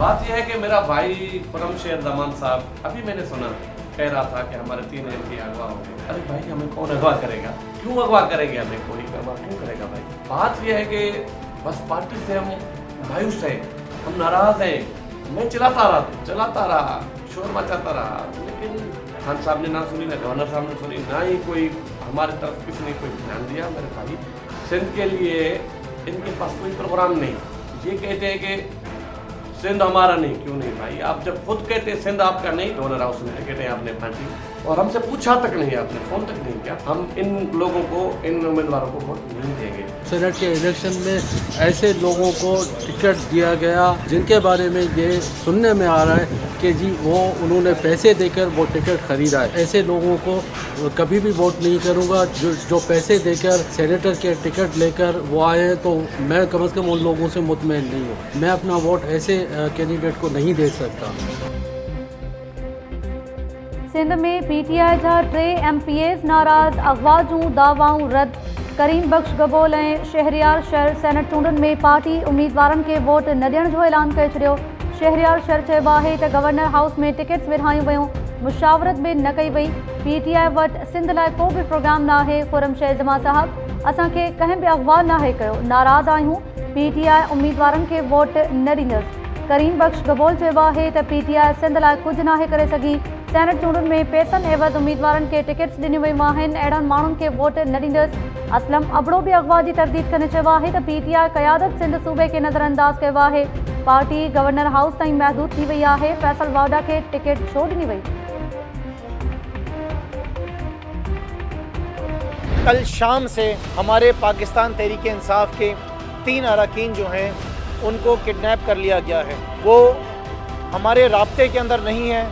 बात यह है कि मेरा भाई खुर्रमशेर जमान साहब अभी मैंने सुना कह रहा था कि हमारे 3 MP अगवा हो गए। अरे भाई हमें कौन अगवा करेगा? क्यों अगवा करेंगे? हमें कोई अगवा क्यों करेगा भाई? बात यह है कि बस पार्टी से हम मायूस हैं, हम नाराज हैं। मैं चलाता रहा, शोर मचाता रहा, लेकिन खान साहब ने ना सुनी, ना गवर्नर साहब ने सुनी, ना ही कोई हमारे तरफ किसी ने कोई ध्यान दिया। मेरे भाई सिंध के लिए इनके पास कोई प्रोग्राम नहीं। ये कहते हैं कि सिंध हमारा नहीं। क्यों नहीं भाई? आप जब खुद कहते हैं सिंध आपका नहीं, डोनर हाउस में टिकटें आपने बांटी और हमसे पूछा तक नहीं, आपने फोन तक नहीं किया। हम इन लोगों को, इन उम्मीदवारों को वोट नहीं देंगे। सेनेट के इलेक्शन में ऐसे लोगों को टिकट दिया गया जिनके बारे में ये सुनने में आ रहा है कि जी उन्होंने पैसे देकर वो टिकट खरीदा है। ऐसे लोगों को कभी भी वोट नहीं करूंगा। जो पैसे देकर सेनेटर के टिकट लेकर वो आए हैं, तो मैं कम से कम उन लोगों से मुतमईन नहीं हूँ। मैं अपना वोट ऐसे कैंडिडेट को नहीं दे सकता। सिंध में PTI जा 3 MPAs नाराज़, अगवा जूं दावाऊं रद्द। करीम बख्श गबोल ऐं शहरियार शहर सेनेट चूंडनि में पार्टी उम्मीदवारनि खे वोट न ॾियण जो ऐलान करे छॾियो। शहरियार शहर चयो आहे त गवर्नर हाउस में टिकट्स विरहायूं वयूं, मुशावरत बि न कई वई। PTI वटि सिंध लाइ को बि प्रोग्राम न आहे। खुर्रमशेर जमान साहब असांखे कंहिं बि अगवा नाहे कयो, नाराज़ आहियूं। PTI उम्मीदवारनि खे वोट न ॾींदसि। करीम बख्श गबोल चयो आहे त PTI सिंध लाइ कुझु नाहे करे सघी। सेनेट चूंडनि में पैसनि एवज़ उम्मीदवारनि खे टिकट्स ॾिनियूं वयूं आहिनि। अहिड़नि माण्हुनि खे वोट न ॾींदसि। असलम अबड़ो बि अगवा जी तरदीद कंदे चयो आहे त PTI क़यादत सिंध सूबे खे नज़रअंदाज़ कयो आहे। पार्टी गवर्नर हाउस ताईं महदूद थी वई आहे। फैसल वाडा खे टिकट छो ॾिनी वई? कल शाम से हमारे पाकिस्तान तहरीक इंसाफ के 3 अरकान जो हैं उनको किडनैप कर लिया गया है। वो हमारे राब्ते के अंदर नहीं है।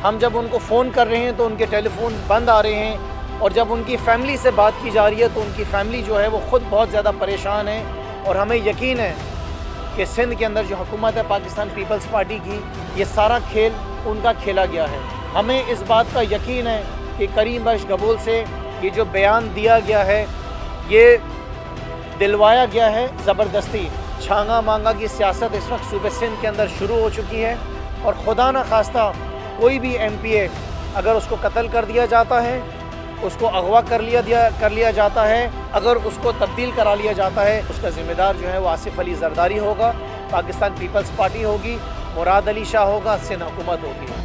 हम जब उनको फ़ोन कर रहे हैं तो उनके टेलीफोन बंद आ रहे हैं, और जब उनकी फ़ैमिली से बात की जा रही है तो उनकी फ़ैमिली जो है वो ख़ुद बहुत ज़्यादा परेशान है। और हमें यकीन है कि सिंध के अंदर जो हुकूमत है पाकिस्तान पीपल्स पार्टी की, ये सारा खेल उनका खेला गया है। हमें इस बात का यकीन है कि करीम बख्श गबोल से ये जो बयान दिया गया है ये दिलवाया गया है ज़बरदस्ती। छांगा मांगा की सियासत इस वक्त सूबे सिंध के अंदर शुरू हो चुकी है, और खुदा न खास्ता कोई भी MPA अगर उसको कत्ल कर दिया जाता है, उसको अगवा कर लिया जाता है, अगर उसको तब्दील करा लिया जाता है, उसका ज़िम्मेदार जो है वो आसिफ अली जरदारी होगा, पाकिस्तान पीपल्स पार्टी होगी, मुराद अली शाह होगा, सिंध हुकूमत होगी।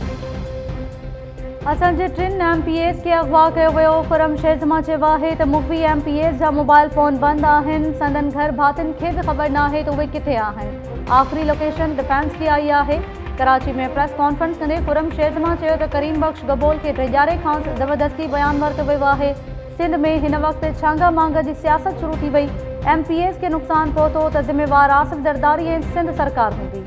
असांजे 3 MPAs खे अगवा कयो वियो। खुर्रमशेर जमान चयो आहे त मुखबी MPAs जा मोबाइल फ़ोन बंद आहिनि। संदन घर भातियुनि खे बि ख़बर न आहे त उहे किथे आहिनि। आख़िरी लोकेशन डिफेंस की आई आहे। कराची में प्रेस कॉन्फ्रेंस कंदे खुर्रमशेर जमान चयो त करीम बख्श गबोल खे ड्रेजारे खां ज़बरदस्ती बयान वरितो वियो आहे। सिंध में हिन वक़्तु छांगा मांग जी सियासत शुरू थी वई। MPAs खे नुक़सान पहुतो त ज़िम्मेवार आसिफ जरदारी ऐं सिंध सरकार हूंदी।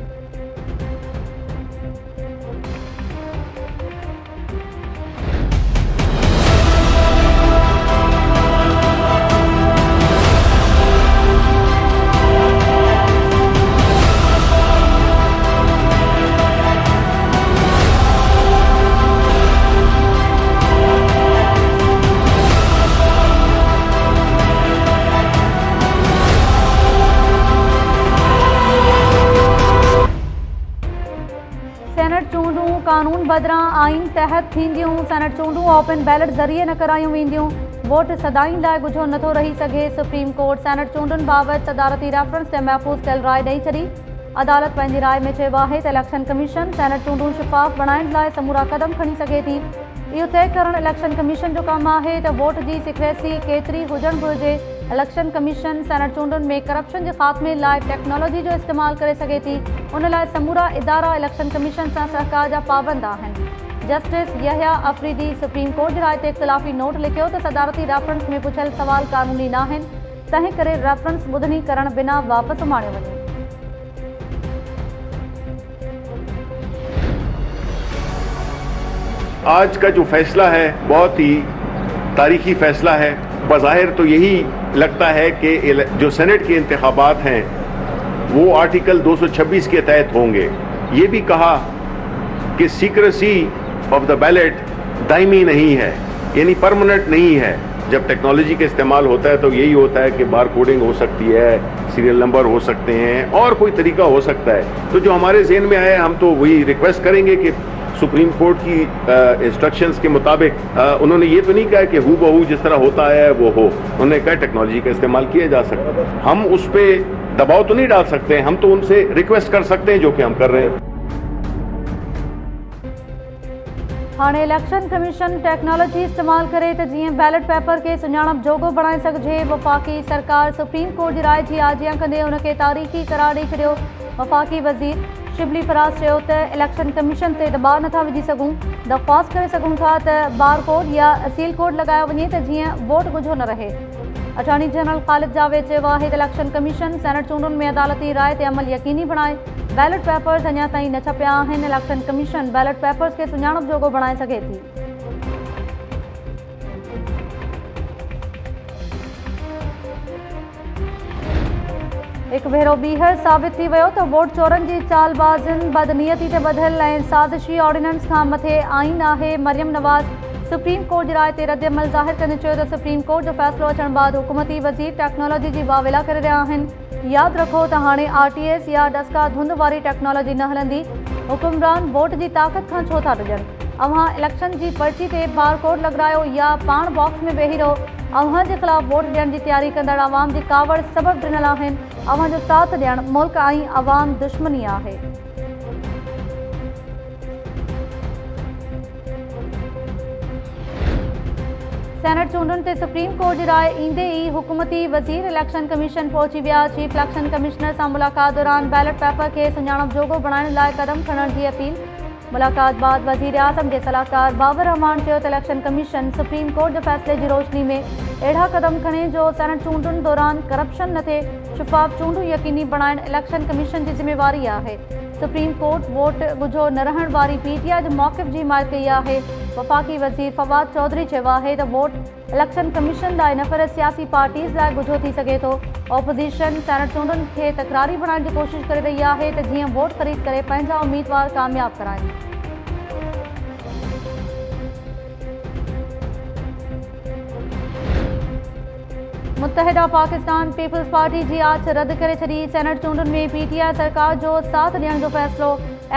कानून बदिरां आइन तहत थींदियूं। सेनेट चूंडूं ओपन बैलेट ज़रिए न करायूं वेंदियूं। वोट सदाईं लाइ ॻुझो नथो रही सघे। सुप्रीम कोर्ट सेनेट चूंडुनि बाबति सदारती रेफरेंस ते महफ़ूज़ कयल राय ॾेई छॾी। अदालत पंहिंजी राय में चयो आहे त इलेक्शन कमीशन सेनेट चूंडूं शिफ़ाफ़ बणाइण लाइ समूरा क़दम खणी सघे थी। इहो तय करणु इलेक्शन कमीशन जो कमु आहे त वोट जी सिक्रेसी केतिरी हुजणु घुरिजे। इलेक्शन कमीशन सेनेट चूंडुनि में करप्शन जे ख़ात्मे लाइ टेक्नोलॉजी जो इस्तेमालु करे सघे थी। उन लाइ समूरा इदारा इलेक्शन कमीशन सां सहकार जा पाबंद आहिनि। Justice Yahya Afridi supreme court जी राय ते इख़्तिलाफ़ी नोट लिखियो त सदारती रेफरेंस में पुछियल सवाल कानूनी न आहिनि, तंहिं करे रेफरेंस ॿुधनी करणु बिना वापसि उमाणियो वञे। आज का जो फैसला है बहुत ही तारीखी फैसला है। बज़ाहिर तो यही लगता है कि जो सेनेट के इंतखाबात हैं वो आर्टिकल 226 के तहत होंगे। ये भी कहा कि secrecy of the ballot Daimi नहीं है, यानी परमानेंट नहीं है। जब टेक्नोलॉजी का इस्तेमाल होता है तो यही होता है कि बार कोडिंग हो सकती है, सीरियल नंबर हो सकते हैं और कोई तरीका हो सकता है। तो जो हमारे ज़हन में आया हम तो वही रिक्वेस्ट करेंगे कि सुप्रीम कोर्ट की इंस्ट्रक्शंस के मुताबिक उन्होंने ये तो नहीं कहा कि हू बहू जिस तरह होता है वो हो, उन्होंने कहा टेक्नोलॉजी का इस्तेमाल किया जा सकता है। हम उस पर दबाव तो नहीं डाल सकते, हम तो उनसे रिक्वेस्ट कर सकते हैं, जो कि हम कर रहे हैं। हाणे इलेक्शन कमीशन टेक्नोलॉजी इस्तेमाल करे तो जीअं बैलेट पेपर के सुञाणप जोगो बणाए सघिजे। वफ़ाक़ी सरकार सुप्रीम कोर्ट जी राय जी आजियां कंदे उनखे तारीख़ी करार ॾेई छॾियो। वफ़ाक़ी वज़ीर शिबली फराज चयो त इलेक्शन कमीशन ते दबाव नथा विझी सघूं, दरख़्वास्त करे सघूं था त बार कोड या सील कोड लॻायो वञे त जीअं वोट ॻुझो न रहे। अटॉर्नी जनरल ख़ालिद जावेद चयो आहे त इलेक्शन कमीशन सेनेट चूंडुनि में अदालती राय ते अमल यकीनी बणाए। बैलेट पेपर्स अञा ताईं न छपिया आहिनि। इलेक्शन कमीशन बैलेट पेपर्स खे सुञाणप जोगो बणाए सघे थी। एक भेरो ॿीहर साबित थी वियो त वोट चोरनि जी चालबाज़ियुनि बदनीयती ते ॿधल ऐं साज़िशी ऑर्डिनेंस खां मथे आइन आहे। मरियम नवाज़ सुप्रीम कोर्ट जी राय ते रद्दअमल ज़ाहिर कंदे चयो त सुप्रीम कोर्ट जो फ़ैसिलो अचण बाद हुकूमती वज़ीर टेक्नोलॉजी जी वावेला करे रहिया आहिनि। यादि रखो त हाणे RTS या डस्का धुंध वारी टेक्नोलॉजी न हलंदी। हुकुमरान वोट जी ताक़त खां छो था ॾिजनि। अव्हां इलेक्शन जी पर्ची ते बार कोड लॻायो या पाण बॉक्स में वेही रहो। अव्हां जे ख़िलाफ़ वोट ॾियण जी तैयारी कंदड़ आवाम जी कावड़ सबब ॾिनल आहिनि। अव्हां जो साथ ॾियणु मुल्क ऐं आवाम दुश्मनी आहे। सेनेट चूंडुनि ते सुप्रीम कोर्ट जी राय ईंदे ई हुकूमती वज़ीर इलेक्शन कमीशन पहुची विया। चीफ इलेक्शन कमिश्नर सां मुलाक़ात दौरान बैलेट पेपर खे सुञाणप जोगो बणाइण लाइ क़दम खणण जी अपील। मुलाक़ात बाद वज़ीर आज़म जे सलाहकार बाबर रहमान चयो त इलेक्शन कमीशन सुप्रीम कोर्ट जे फ़ैसिले जी रोशनी में अहिड़ा क़दम खणे जो सेनेट चूंडुनि दौरान करप्शन न थिए। शफ़ाफ़ चूंडूं यकीनी बणाइण इलेक्शन कमीशन जी ज़िम्मेवारी आहे। सुप्रीम कोर्ट वोट ॻुझो न रहण वारी PTI जे मौक़िफ़ जी हिमायत कई आहे। वफ़ाक़ी वज़ीर फवाद चौधरी चयो आहे त वोट इलेक्शन कमीशन लाइ न पर सियासी पार्टीज़ लाइ ॻुझो थी सघे थो। ऑपोज़िशन सेनेट चूंडुनि खे तकरारी बणाइण जी कोशिशि करे रही आहे त जीअं वोट ख़रीद करे पंहिंजा उम्मीदवार कामयाब कराइनि। मुत्तहिदा पाकिस्तान पीपल्स पार्टी जी आछ रद्द करे छॾी। सेनेट चूंडुनि में PTI सरकार जो साथ ॾियण जो फ़ैसिलो।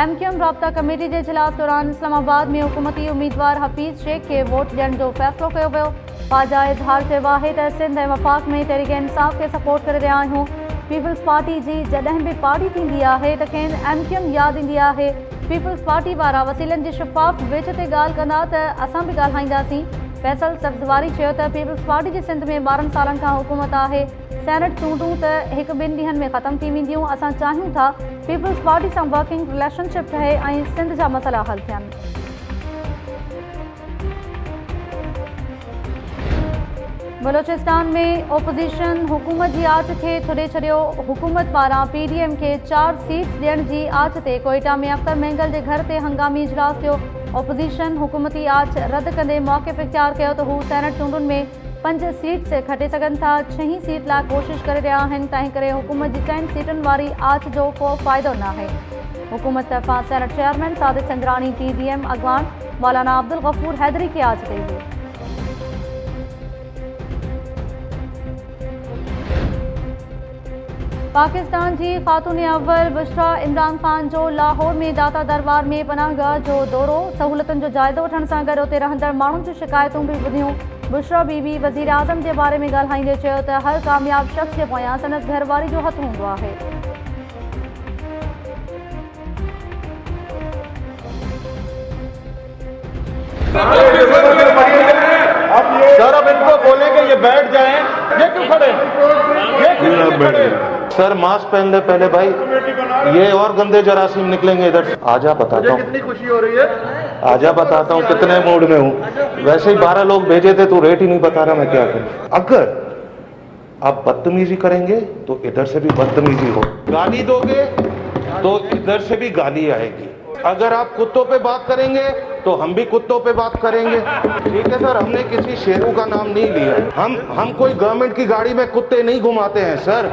MQM राब्ता कमेटी जे इजलास दौरान इस्लामाबाद में हुकूमती उम्मीदवार हफ़ीज़ शेख खे वोट ॾियण जो फ़ैसिलो कयो वियो। ख्वाजा इज़हार चयो आहे त सिंध ऐं वफ़ाक़ में तहरीक इंसाफ़ खे सपोर्ट करे रहिया आहियूं। पीपल्स पार्टी जी जॾहिं बि पार्टी थींदी आहे त खेनि MQM यादि ईंदी आहे। पीपल्स पार्टी वारा वसीलनि जी शफ़ाफ़ विच ते ॻाल्हि कंदा त असां बि ॻाल्हाईंदासीं। फैसल सब्ज़वारी चयो त पीपल्स पार्टी जी सिंध में 12 सालनि खां हुकूमत आहे। सेनेट चूंडूं त हिकु ॿिनि ॾींहंनि में ख़तमु थी वेंदियूं। असां चाहियूं था पीपल्स पार्टी सां वर्किंग रिलेशनशिप ठहे ऐं सिंध जा मसइला हल थियनि। बलोचिस्तान में ओपोज़िशन हुकूमत जी आछ खे थुॾे छॾियो। हुकूमत पारां PDM खे 4 सीट्स ॾियण जी आछ ते कोयटा में अख्तर मेंगल जे घर ते हंगामी इजलास थियो। ओपोज़िशन हुकूमती आछ रद्द कंदे मौक़िफ़ इख़्तियार कयो त हू सेनेट चूंडुनि में 5 सीट्स खटे सघनि था। 6 सीट लाइ कोशिश करे रहिया आहिनि। तंहिं करे हुकूमत जी 4 सीटुनि वारी आछ जो को फ़ाइदो न आहे। हुकूमत तरफ़ां senate chairman Sadiq Chandrani TDM अॻवान मौलाना अब्दुल गफूर हैदरी खे आछ ॾेई हुई। पाकिस्तान जी ख़ातून अव्वल बुशरा इमरान ख़ान जो लाहौर में दाता दरबार में पनाहगाह जो दौरो। सहूलतुनि जो जाइज़ो वठण सां गॾु उते रहंदड़ माण्हुनि जूं शिकायतूं बि ॿुधियूं। बुशरा बीबी वज़ीर आज़म जे बारे में ॻाल्हाईंदे चयो त हर कामयाब शख़्स जे पोयां संदसि घरवारी जो हथु हूंदो आहे। सर अब इनको बोलेंगे ये बैठ जाएं। ये क्यों खड़े? ये क्यों खड़े? सर मास्क पहन ले पहले भाई, ये और गंदे जरासीम निकलेंगे इधर से। आजा बताता हूँ कितनी खुशी हो रही है। आजा बताता हूँ कितने मूड में हूँ। वैसे ही 12 लोग भेजे थे, तू रेट ही नहीं बता रहा, मैं क्या करूँ। अगर आप बदतमीजी करेंगे तो इधर से भी बदतमीजी हो, गाली दोगे तो इधर से भी गाली आएगी। अगर आप कुत्तों पे बात करेंगे तो हम भी कुत्तों पे बात करेंगे। ठीक है सर, हमने किसी शेरू का नाम नहीं लिया। हम कोई गवर्नमेंट की गाड़ी में कुत्ते नहीं घुमाते हैं सर।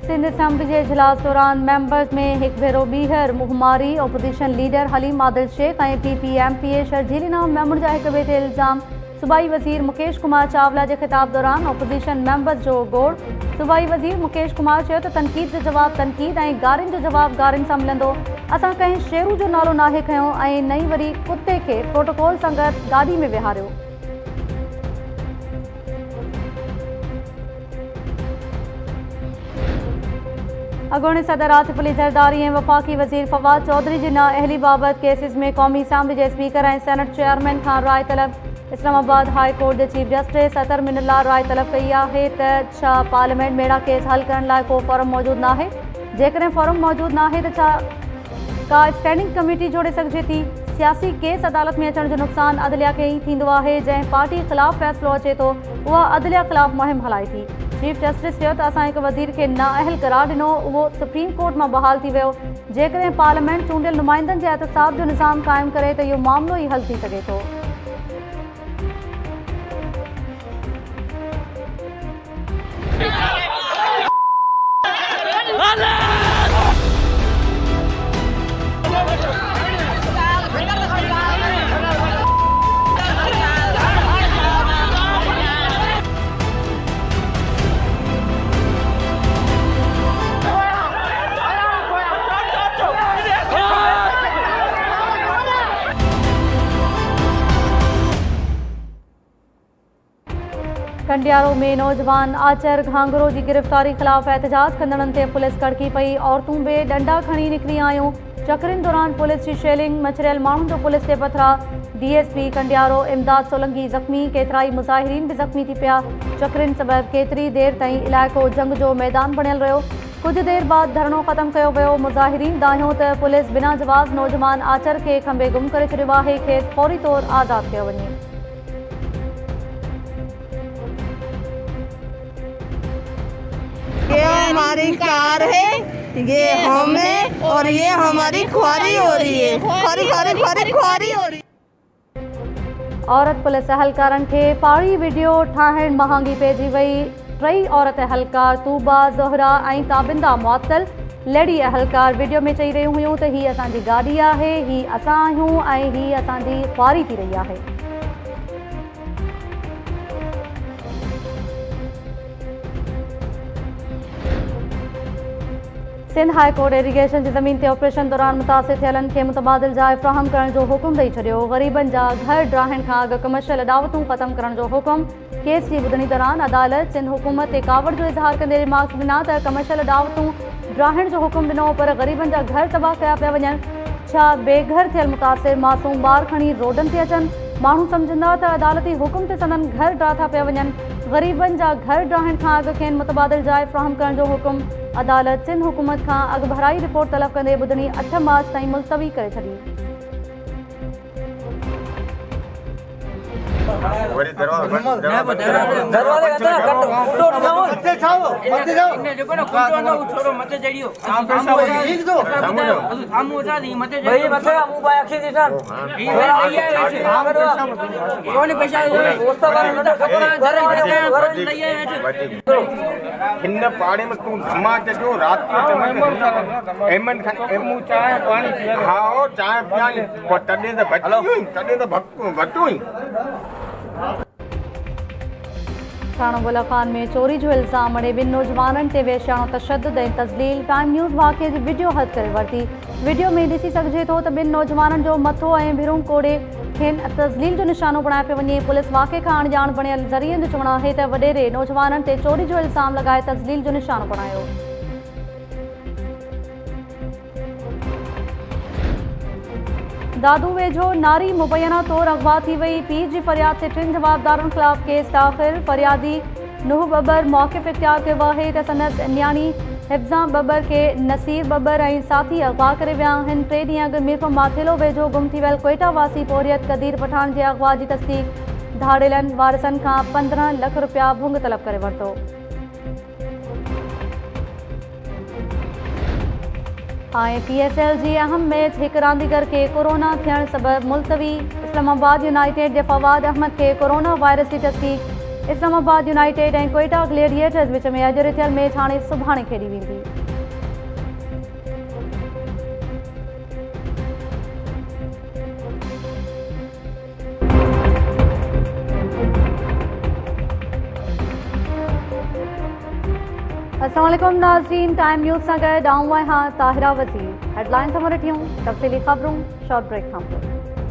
सिंध असेंबली के इजलास दौरान मेंबर्स में एक भेरो बीहर मुहमारी ओपोजिशन लीडर हलीम आदिल शेख और PPMPA शर्जीली नाम मेंबर जा एक ॿिए ते इल्ज़ाम। सूबाई वज़ीर मुकेश कुमार चावला के खिताब दौरान ओपोजिशन मेंबर्स जो गोड़। सूबाई वज़ीर मुकेश कुमार चयो त तनक़ीद जो जवाब तनक़ीद और गारिन जो जवाब गारिन सां मिलंदो। असां कंहिं शेरू जो नालो नाहे खयों और नई वरी कुत्ते के प्रोटोकॉल सां गॾु गाड़ी में विहारियो। अॻूणे सदर आसिफ अली ज़रदारी और वफ़ाक़ी वज़ीर फवाद चौधरी की नाअहली बाबत केसिस में क़ौमी असेंबली के स्पीकर और सेनेट चेयरमैन का राय तलब। इस्लामाबाद हाई कोर्ट के चीफ जस्टिस अतर मिनल्ला राय तलब कई है त छा पार्लियामेंट में अहिड़ा केस हल करण लाइ को फॉर्म मौजूद ना है। जेकॾहिं फॉर्म मौजूद ना है तो छा का स्टैंडिंग कमेटी जोड़े सके थी। सियासी केस अदालत में अचण जो नुकसान अदलिया के ही थींदो है। जैं पार्टी खिलाफ फैसलो अचे तो वह अदलिया खिलाफ मुहिम हलाए थी। चीफ जस्टिस चयो त असां एक वज़ीर के नाअहल करार ॾिनो, उहो सुप्रीम कोर्ट में बहाल थी वियो। जेकॾहिं पार्लियामेंट चूंडियल नुमाइंदनि के एहतसाब जो निज़ाम कायम करे तो इहो मामलो ही हल थी सके थो। कंडियारो में नौजवान आचर घांगरो की गिरफ्तारी खिलाफ एहतजाज कंदड़न ते पुलिस कड़की पई। औरतूं बे डंडा खणी निकरी आयूं। चक्रिन दौरान पुलिस की शेलिंग मचरियल माण्हुनि जो पुलिस ते पथराव। DSP कंडियारो इमदाद सोलंकी ज़ख्मी, केतिराई मुज़ाहिरीन भी ज़ख्मी थी पिया। चक्रिन सबब केतरी देर ताईं इलाइक़ो जंग जो मैदान बणियल रहियो। कुछ देर बाद धरणो ख़त्म कयो वियो। मुज़ाहिरीन दाहियो त पुलिस बिना जवाब नौजवान आचर के खंबे गुम करे छॾियो आहे। खेसि फौरी तौर आज़ाद कयो वञे। ये हमारी कार है, ये हम है और ये हमारी ख्वारी हो रही है। ख्वारी हो रही। औरत पुलिस अहलकारन के पाड़ी वीडियो ठाहिण महांगी पइजी वई। 3 औरत अहलकार तूबा, ज़ोहरा और ताबिंदा मुअत्तल। लेडी अहलकार वीडियो में चई रही हुयूं त ही असांजी गाड़ी है, ही असां आहियूं ऐं ही असांजी ख्वारी थी रही है। सिंध हाई कोर्ट इरीगेशन की ज़मीन ते ऑपरेशन दौरान मुतासिर थियलन के मुतबादिल जाइ फ्राहम करण जो हुक्म ॾेई छॾियो। ग़रीबन जा घर ड्राहिण खां अॻु कमर्शियल अदावतूं ख़त्म करण जो हुक्म। केस की ॿुधणी दौरान अदालत सिंध हुकूमत ते कावड़ जो इज़हार कंदे रिमार्क्स ॾिना त कमर्शियल अदावतूं ड्राहिण जो हुक्म ॾिनो पर ग़रीबन जा घर तबाह कया पिया वञनि। छा बेघर थियल मुतासिर मासूम ॿार खणी रोडन ते अचनि। माण्हू सम्झंदा त अदालती हुक्म ते संदन घर ड्रा था पिया वञनि। ग़रीबन जा घर ड्राहिण खां अॻु खेनि मुतबादिल जाइ फ्राहम करण जो हुक्म। अदालत सिंध हुकूमत खां अॻु भराई रिपोर्ट तलब कंदे ॿुधणी 8 मार्च ताईं मुलतवी करे छॾी। हिन पाड़े में तू धमा जो रात को एमन एमू चाय पानी खाओ चाय पियानी पर तॾहिं त तॾहिं त भटू ही। थाणो बुला खान में चोरी जो इल्ज़ाम अड़े 2 नौजवाननि ते वेश्याणो तशद्दुद ऐं तज़लील। टाइम न्यूज़ वाक़े जी वीडियो हद करे वरिती। वीडियो में ॾिसी सघिजे थो त 2 नौजवाननि जो मथो ऐं भिरूं कोड़े खेनि तज़लील जो निशानो बणाए पियो वञे। पुलिस वाक़े खां अणॼाण बणियल ज़रियनि जो चवणु आहे त वॾेरे नौजवाननि ते चोरी जो इल्ज़ाम लॻाए तज़लील जो निशानो बणायो। दादू वेझो नारी मुबैना तौर अगवा थी वई। पीर जी फरियाद से 3 जवाबदारनि खिलाफ केस दाख़िल। फरियादी नूह बबर मौक़िफ़ इख्तियार कयो आहे त संदसि न्याणी हिफ्ज़ा बबर के नसीर बबर ऐं साथी अगवा करे विया आहिनि। 3 ॾींहं अॻु मिर्फ माथेलो वेझो गुम थी वियल कोयटा वासी पोरियत कदीर पठान जे अगवा जी तस्दीक़। धाड़ेलनि वारिसनि खां 15 लख रुपया भुंग तलब करे वरितो। PSL जी अहम मैच एक रांदीगर के कोरोना थियण सबब मुलतवी। इस्लामाबाद यूनाइटेड के फवाद अहमद के कोरोना वायरस की तस्दीक। इस्लामाबाद यूनाइटेड ऐं क्वेटा ग्लेडिएटर्स विच में अॼु रिथियल मैच हाणे सुभाणे खेॾी वेंदी। अस्सलाम वालेकुम नाज़रीन, टाइम न्यूज़ सां गॾु आऊं आहियां ताहिरा वज़ीर। हेडलाइंस सां वठियूं तफ़सीली ख़बरूं शॉर्ट ब्रेक खां पोइ।